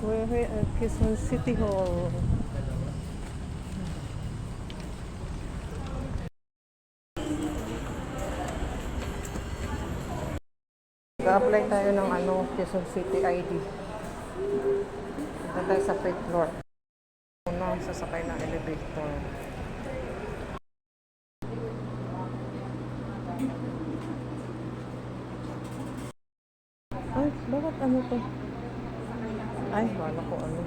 We're here at Quezon City Hall. Ga-apply tayo ng Quezon City ID. Punta tayo sa 5th floor. Una, sasakay ng elevator. Ay, bakit ano to? Ay, wala ko ano.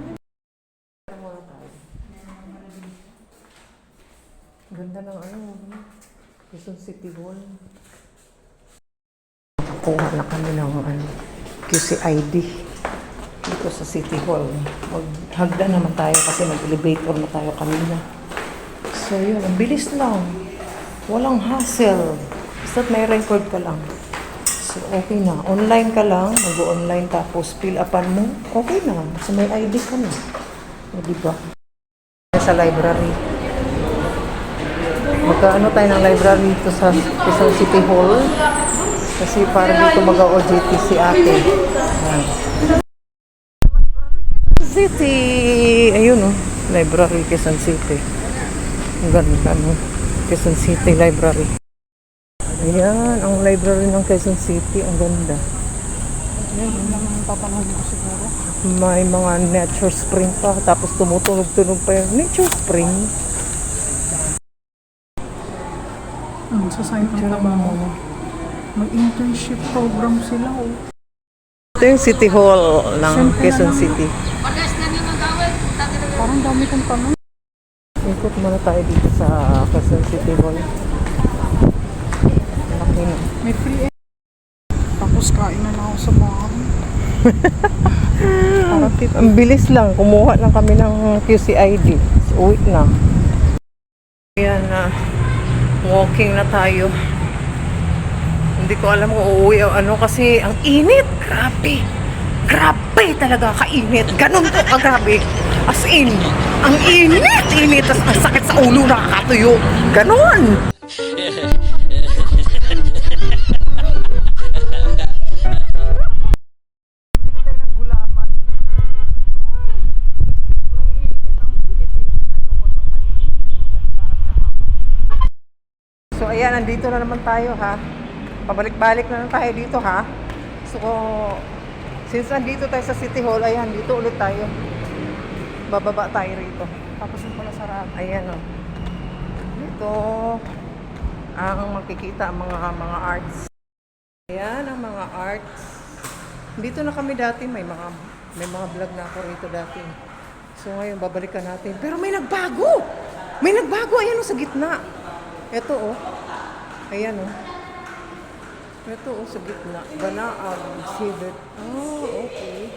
Ganda ng Quezon City Hall. Kuha na kami ng QCID dito sa City Hall. Maghagda naman tayo kasi nag-elevator na tayo kanina. So yun, ang bilis lang. Walang hassle. Basta't may record ka lang. So okay na. Online ka lang, mag-online tapos fill upan mo. Okay na. So may ID ka na. O diba? Sa library. Magkaano tayo ng library dito sa Quezon City Hall. Kasi para dito mag-OJT si ate. Ayan. City! Ayun Library Quezon City. Ang ganda Quezon City Library. Ayan, ang library ng Quezon City. Ang ganda. Ayan. May mga nature spring pa. Tapos tumutunog-tunog pa yung nature spring. Sa site ng trabaho. May internship program sila. Ito yung City Hall ng Quezon City. Parang dami kong tanong. Ikot muna tayo dito sa Quezon City Hall. Malaki na. May free tapos kain na ako sa bahay. Ang bilis lang. Kumuha lang kami ng QCID. So, uwi na. Ayan na. Walking na tayo. Hindi ko alam kung uuwi o ano kasi ang init. Grabe. Grabe talaga kainit. Ganun po kagrabe. As in, ang init. Init. As ang sakit sa ulo nakakatuyo. Ganun. So ayan, nandito na naman tayo ha. Pabalik-balik na lang tayo dito ha. So, since nandito tayo sa City Hall, ayan, dito ulit tayo. Bababa tayo rito. Tapos yung pala sarado. Ayan Dito, ang makikita ang mga arts. Ayan, ang mga arts. Dito na kami dati, may mga vlog na ako rito dati. So ngayon, babalikan natin. Pero may nagbago! May nagbago, ayan sa gitna. Ito ayan Ito sa gitna. Banaag exhibit. Oh, okay.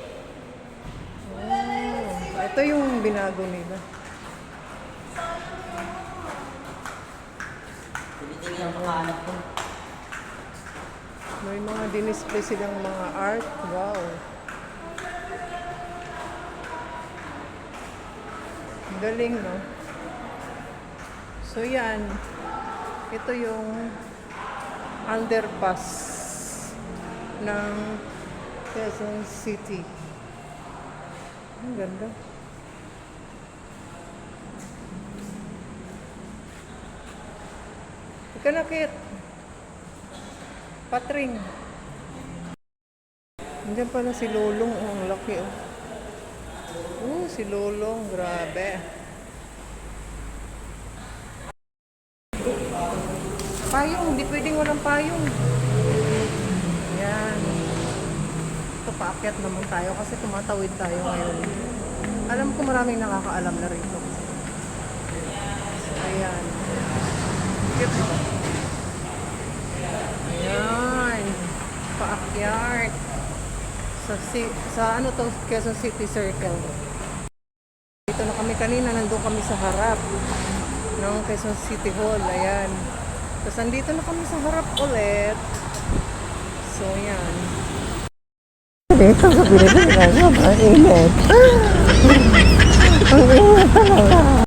Oh, ito yung binago nila. May mga dinisplay silang mga art. Wow. Galing, no? So, yan. Ito yung underpass ng Quezon City. Ang ganda. Ikanakit. Patring. Nandiyan pala si Lolong. Oh, ang laki si Lolong. Grabe. Payong, hindi pwedeng walang payong. Ayan. Ito, paakyat naman tayo kasi tumatawid tayo ngayon. Alam ko maraming nakakaalam na rito. So, ayan. Ayan. Paakyat. Sa Quezon City Circle. Dito na kami kanina, nandun kami sa harap ng Quezon City Hall. Ayan. Tapos andito na kami sa harap ulit. So, yan. Dito sa pinili na ang init. Ang init talaga.